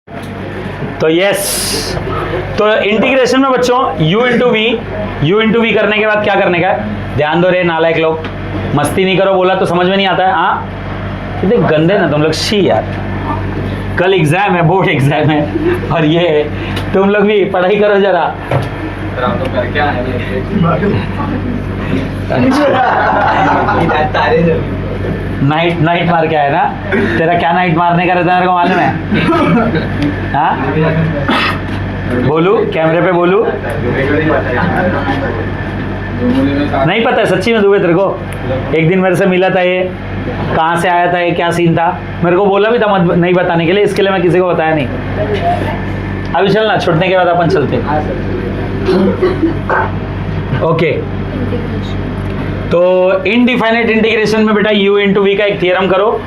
तो यस, तो इंटीग्रेशन में बच्चों u इंटू वी करने के बाद क्या करने का है? ध्यान दो रे नालायक लोग, मस्ती नहीं करो, बोला तो समझ में नहीं आता है। हाँ कितने गंदे ना तुम लोग, शी यार। कल एग्जाम है, बोर्ड एग्जाम है, और ये तुम लोग भी पढ़ाई करो जरा। नाइट मार के आया ना, तेरा क्या नाइट मारने का रहता है मेरे को मालूम है। हाँ बोलू, कैमरे पे बोलू, नहीं पता है सच्ची में दुबे तेरे को। एक दिन मेरे से मिला था, ये कहाँ से आया था, ये क्या सीन था, मेरे को बोला भी था मत नहीं बताने के लिए, इसके लिए मैं किसी को बताया नहीं। अभी चलना, छूटने के बाद अपन चलते। ओके, तो इनडिफाइनाइट इंटीग्रेशन में बेटा u इंटू वी का एक थियरम करो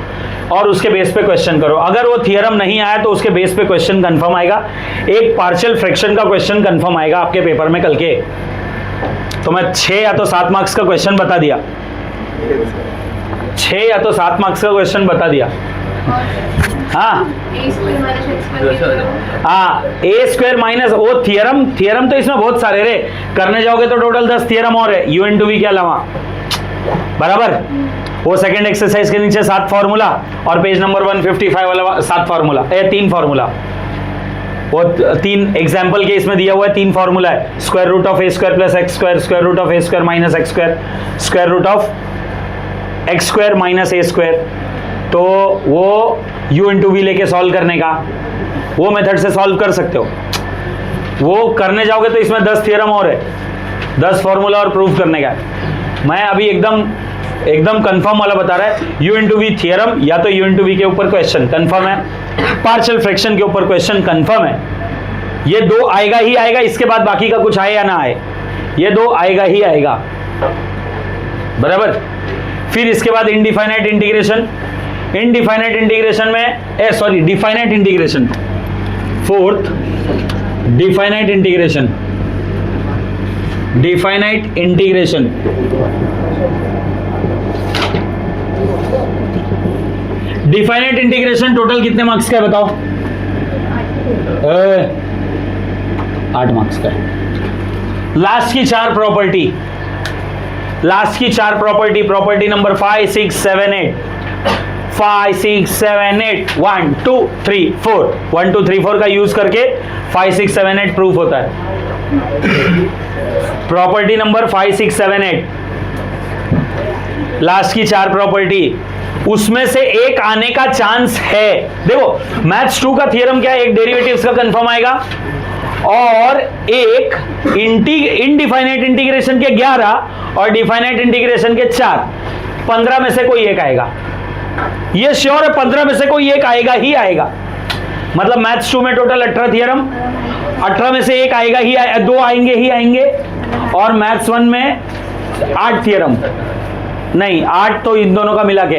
और उसके बेस पे क्वेश्चन करो। अगर वो थियरम नहीं आया तो उसके बेस पे क्वेश्चन कंफर्म आएगा। एक पार्शियल फ्रैक्शन का क्वेश्चन कंफर्म आएगा आपके पेपर में कल के। तो मैं 6 या तो 7 मार्क्स का क्वेश्चन बता दिया, 6 या तो 7 मार्क्स का क्वेश्चन बता दिया। हाँ ए स्क्वायर माइनस ओ थियरम तो इसमें बहुत सारे रे, करने जाओगे तो टोटल 10 थियरम और है u इंटू वी के अलावा, बराबर। वो सेकंड एक्सरसाइज के नीचे 7 फार्मूला और पेज नंबर 155 वाला 7 फार्मूला, 3 फार्मूला, वो 3 एग्जाम्पल के इसमें दिया हुआ है। 3 फार्मूला है, square root of A square plus X square, square root of A square minus X square, square root of X square minus A square. तो वो u इंटू वी लेके सॉल्व करने का, वो मेथड से सॉल्व कर सकते हो। वो करने जाओगे तो इसमें 10 थियरम और है, 10 फार्मूला और प्रूफ करने का। मैं अभी एकदम कंफर्म वाला बता रहा है, u इंटू वी थियरम या तो u इंटू वी के ऊपर क्वेश्चन कंफर्म है, पार्शियल फ्रैक्शन के ऊपर क्वेश्चन कंफर्म है। ये 2 आएगा ही आएगा, इसके बाद बाकी का कुछ आए या ना आए, ये 2 आएगा ही आएगा, बराबर। फिर इसके बाद इनडिफाइनाइट इंटीग्रेशन, इनडिफाइनाइट इंटीग्रेशन में definite integration, fourth definite integration, definite integration. Definite integration total कितने मार्क्स का है बताओ? 8 मार्क्स का है। लास्ट की 4 प्रॉपर्टी, प्रॉपर्टी नंबर 5, 6, 7, 8, 5, 6, 7, 8, 1, 2, 3, 4, 1, 2, 3, 4 का यूज करके 5, 6, 7, 8 प्रूफ होता है। प्रॉपर्टी नंबर 5, 6, 7, 8, लास्ट की 4 प्रॉपर्टी, उसमें से एक आने का चांस है। देखो मैथ्स 2 का थियरम क्या है? एक डेरिवेटिव्स का कंफर्म आएगा और एक इनडिफाइनाइट इंटीग्रेशन के 11 और डिफाइनाइट इंटीग्रेशन के 4, 15 में से कोई एक आएगा। ये श्योर है 15 में से कोई एक आएगा ही आएगा। मतलब मैथ्स 2 में टोटल 18 थियरम, 18 में से एक आएगा ही, 2 आएंगे ही आएंगे। और मैथ्स 1 में 8 थियरम, नहीं 8 तो इन दोनों का मिला के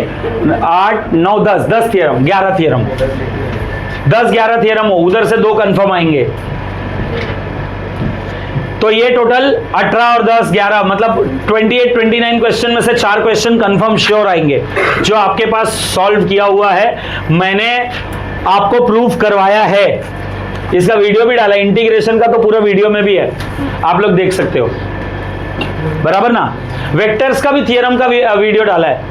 8, 9, 10 थियरम, 11 थियरम, 10-11 थियरम हो, उधर से 2 कंफर्म आएंगे। तो ये टोटल 18 और 10, 11 मतलब 28-29 क्वेश्चन में से 4 क्वेश्चन कंफर्म श्योर आएंगे जो आपके पास सॉल्व किया हुआ है, मैंने आपको प्रूफ करवाया है। इसका वीडियो भी डाला, इंटीग्रेशन का तो पूरा वीडियो में भी है, आप लोग देख सकते हो, बराबर ना। वेक्टर्स का भी थियरम का वीडियो डाला है,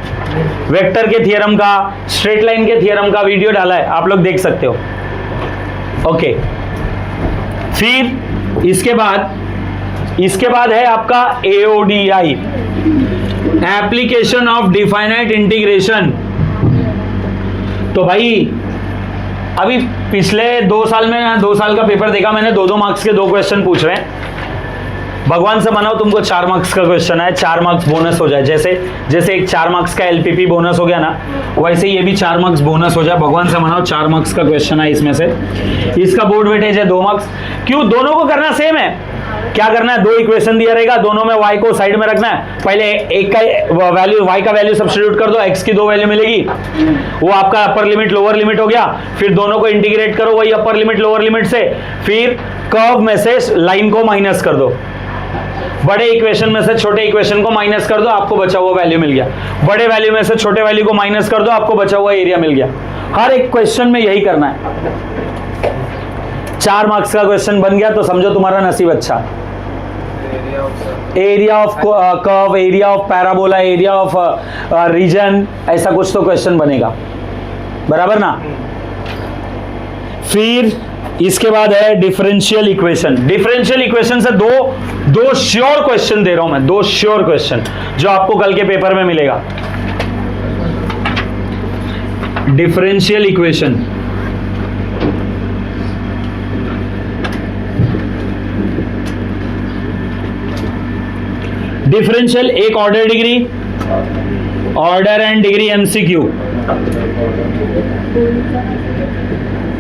वेक्टर के थियरम का, स्ट्रेट लाइन के थियरम का वीडियो डाला है, आप लोग देख सकते हो। ओके, फिर इसके बाद है आपका AODI, application of definite integration. तो भाई अभी पिछले 2 साल में 2 साल का पेपर देखा मैंने, 2-2 मार्क्स के 2 क्वेश्चन पूछ रहे हैं। भगवान से मनाओ तुमको 4 मार्क्स का क्वेश्चन है, 4 मार्क्स बोनस हो जाए। जैसे एक 4 मार्क्स का LPP बोनस हो गया ना, वैसे ये भी 4 मार्क्स बोनस हो जाए। भगवान से मनाओ 4 मार्क्स का क्वेश्चन है इसमें से। इसका बोर्ड वेटेज है 2 मार्क्स। क्यों? दोनों को करना सेम है। क्या करना है? 2 इक्वेशन दिया रहेगा, दोनों में y को साइड में रखना है। पहले एक का वैल्यू, y का वैल्यू सब्स्टिट्यूट कर दो, x की 2 वैल्यू मिलेगी, वो आपका अपर लिमिट लोअर लिमिट हो गया। फिर दोनों को इंटीग्रेट करो वही अपर लिमिट लोअर लिमिट से, फिर कर्व में से लाइन को माइनस कर दो, बड़े इक्वेशन में से छोटे इक्वेशन को माइनस कर दो, आपको बचा हुआ वैल्यू मिल गया। बड़े वैल्यू में से छोटे वैल्यू को माइनस कर दो, आपको बचा हुआ एरिया मिल गया। हर एक क्वेश्चन में यही करना है। 4 मार्क्स का क्वेश्चन बन गया तो समझो तुम्हारा नसीब अच्छा। Area of curve, area of parabola, area of region, ऐसा कुछ तो क्वेश्चन बनेगा, बराबर ना। फिर इसके बाद है डिफरेंशियल इक्वेशन। डिफरेंशियल इक्वेशन से दो श्योर क्वेश्चन दे रहा हूं मैं, 2 श्योर क्वेश्चन जो आपको कल के पेपर में मिलेगा। डिफरेंशियल इक्वेशन, डिफरेंशियल एक order degree, order and degree MCQ,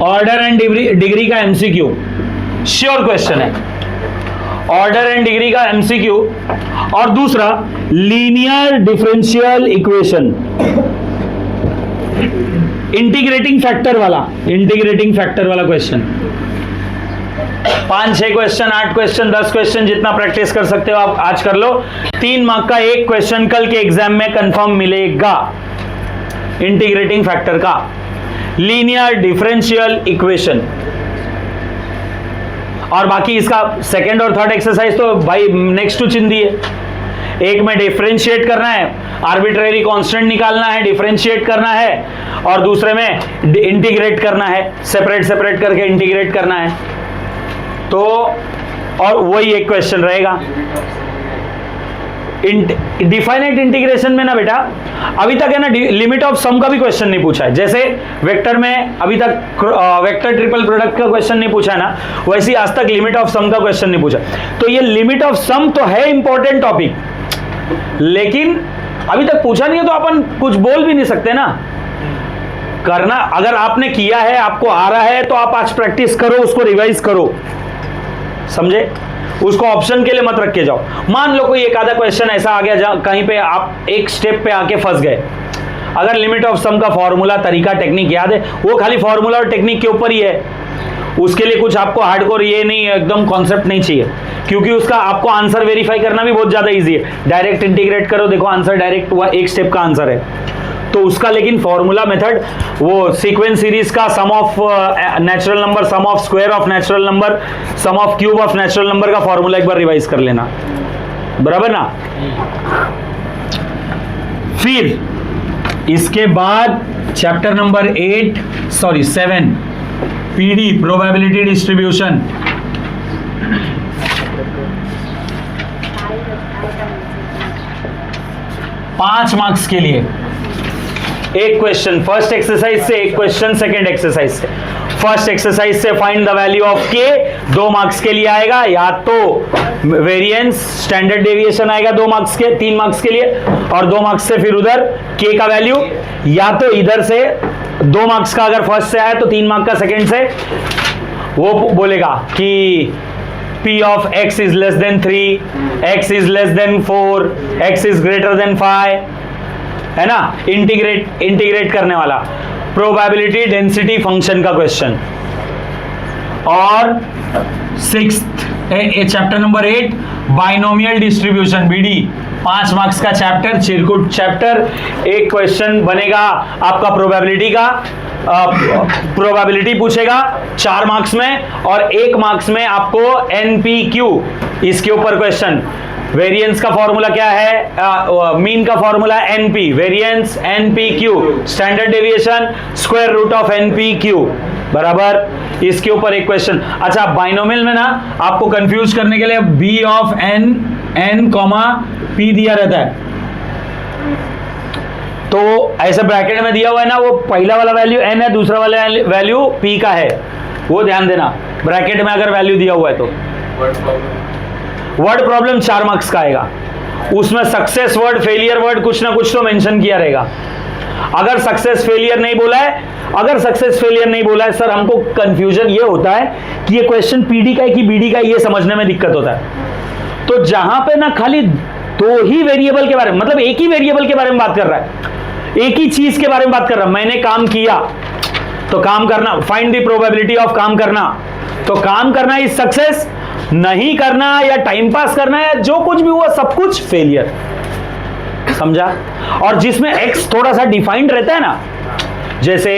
order and degree का एमसीक्यू श्योर क्वेश्चन है, ऑर्डर एंड डिग्री का एमसीक्यू। और दूसरा linear differential equation, integrating factor वाला, इंटीग्रेटिंग फैक्टर वाला क्वेश्चन। 5-6 क्वेश्चन, 8 क्वेश्चन, 10 क्वेश्चन, जितना प्रैक्टिस कर सकते हो आप आज कर लो। 3 मार्क का एक क्वेश्चन कल के एग्जाम में कंफर्म मिलेगा, इंटीग्रेटिंग फैक्टर का, लीनियर डिफरेंशियल इक्वेशन। और बाकी इसका सेकंड और थर्ड एक्सरसाइज तो भाई नेक्स्ट टू चिंदी है। एक में डिफरेंशिएट करना है, आर्बिट्रेरी कांस्टेंट निकालना है, डिफरेंशिएट करना है, और दूसरे में इंटीग्रेट करना है, सेपरेट सेपरेट करके इंटीग्रेट करना है। तो और वही एक क्वेश्चन रहेगा। डिफाइनाइट इंटीग्रेशन में ना बेटा अभी तक है ना लिमिट ऑफ सम का भी क्वेश्चन नहीं पूछा है। जैसे वेक्टर में अभी तक वेक्टर ट्रिपल प्रोडक्ट का क्वेश्चन नहीं पूछा है ना, वैसे आज तक लिमिट ऑफ सम का क्वेश्चन नहीं पूछा। तो ये लिमिट ऑफ सम तो है इंपॉर्टेंट टॉपिक, लेकिन अभी तक पूछा नहीं है तो अपन कुछ बोल भी नहीं सकते ना। करना, अगर आपने किया है, आपको आ रहा है, तो आप आज प्रैक्टिस करो, उसको रिवाइज करो, समझे। उसको ऑप्शन के लिए मत रख के जाओ। मान लो कोई एक आधा क्वेश्चन ऐसा आ गया कहीं पे आप एक स्टेप पे आके फंस गए, अगर लिमिट ऑफ सम का फॉर्मूला, तरीका, टेक्निक याद है, वो खाली फॉर्मूला और टेक्निक के ऊपर ही है। उसके लिए कुछ आपको हार्डकोर ये नहीं एकदम कॉन्सेप्ट नहीं चाहिए, क्योंकि उसका आपको आंसर वेरीफाई करना भी बहुत ज्यादा इजी है। डायरेक्ट इंटीग्रेट करो, देखो आंसर डायरेक्ट हुआ, एक स्टेप का आंसर है। तो उसका लेकिन फॉर्मूला मेथड, वो सीक्वेंस सीरीज का sum of natural number, sum of square of natural number, sum of cube of natural number का फॉर्मूला एक बार रिवाइज कर लेना, बराबर ना। फिर इसके बाद chapter number 7 PD, probability distribution. 5 marks के लिए एक क्वेश्चन फर्स्ट एक्सरसाइज से, एक क्वेश्चन सेकंड एक्सरसाइज से। फर्स्ट एक्सरसाइज से फाइंड द वैल्यू ऑफ के, 2 मार्क्स के लिए आएगा, या तो वेरिएंस स्टैंडर्ड डेविएशन आएगा 2 मार्क्स के, 3 मार्क्स के लिए, और 2 मार्क्स से फिर उधर के का वैल्यू, या तो इधर से 2 मार्क्स का अगर फर्स्ट से आया तो 3 मार्क्स का सेकंड से वो बोलेगा कि P of x is less than 3, x is less than 4, x is greater than 5, है ना। इंटीग्रेट करने वाला प्रोबेबिलिटी डेंसिटी फंक्शन का क्वेश्चन। और 6th chapter number 8 binomial distribution, BD, 5 marks का चैप्टर, चिरकुट चैप्टर। एक क्वेश्चन बनेगा आपका प्रोबेबिलिटी का, प्रोबेबिलिटी पूछेगा 4 मार्क्स में, और 1 मार्क्स में आपको NPQ इसके ऊपर क्वेश्चन। वेरिएंस का फॉर्मूला क्या है, मीन का फॉर्मूला है NP, variance NPQ, standard deviation square root of NPQ, बराबर। इसके ऊपर एक क्वेश्चन। अच्छा, बाइनोमियल में ना आपको कंफ्यूज करने के लिए B of n P दिया रहता है, तो ऐसे ब्रैकेट में दिया हुआ है ना, वो पहला वाला वैल्यू n है, दूसरा वाला वैल्यू p का है, वो ध्यान देना। ब्रैकेट में अगर वैल्यू दिया हुआ है तो वर्ड प्रॉब्लम 4 मार्क्स का आएगा, उसमें सक्सेस वर्ड, फेलियर वर्ड कुछ ना कुछ तो मेंशन किया रहेगा। अगर सक्सेस फेलियर नहीं बोला है, अगर सक्सेस फेलियर नहीं बोला है सर, हमको कंफ्यूजन ये होता है कि ये क्वेश्चन पीडी का है कि बीडी का है, ये समझने में दिक्कत होता है। तो जहां पे ना खाली 2 ही वेरिएबल के बारे में, मतलब एक ही वेरिएबल के बारे में बात कर रहा है, एक ही चीज के बारे में बात कर रहा है, मैंने काम किया तो काम करना, फाइंड द प्रोबेबिलिटी ऑफ काम करना, तो काम करना इज सक्सेस, नहीं करना या टाइम पास करना है, जो कुछ भी हुआ सब कुछ फेलियर, समझा। और जिसमें x थोड़ा सा डिफाइंड रहता है ना, जैसे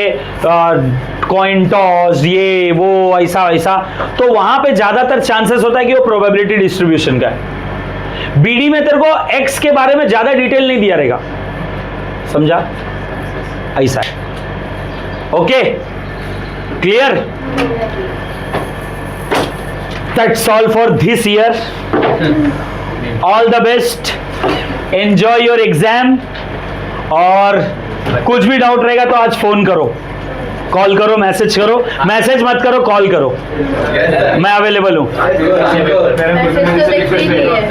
कॉइन टॉस, ये वो ऐसा ऐसा, तो वहां पे ज्यादातर चांसेस होता है कि वो प्रोबेबिलिटी डिस्ट्रीब्यूशन का है। बीडी में तेरे को एक्स के बारे में ज्यादा डिटेल नहीं दिया रहेगा, समझा? ऐसा है। Okay, clear? That's all for this year. All the best, enjoy your exam. और कुछ भी डाउट रहेगा तो आज फोन करो, कॉल करो, मैसेज करो, मैसेज मत करो, कॉल करो, मैं अवेलेबल हूँ। मैसेज तो देखते ही नहीं है।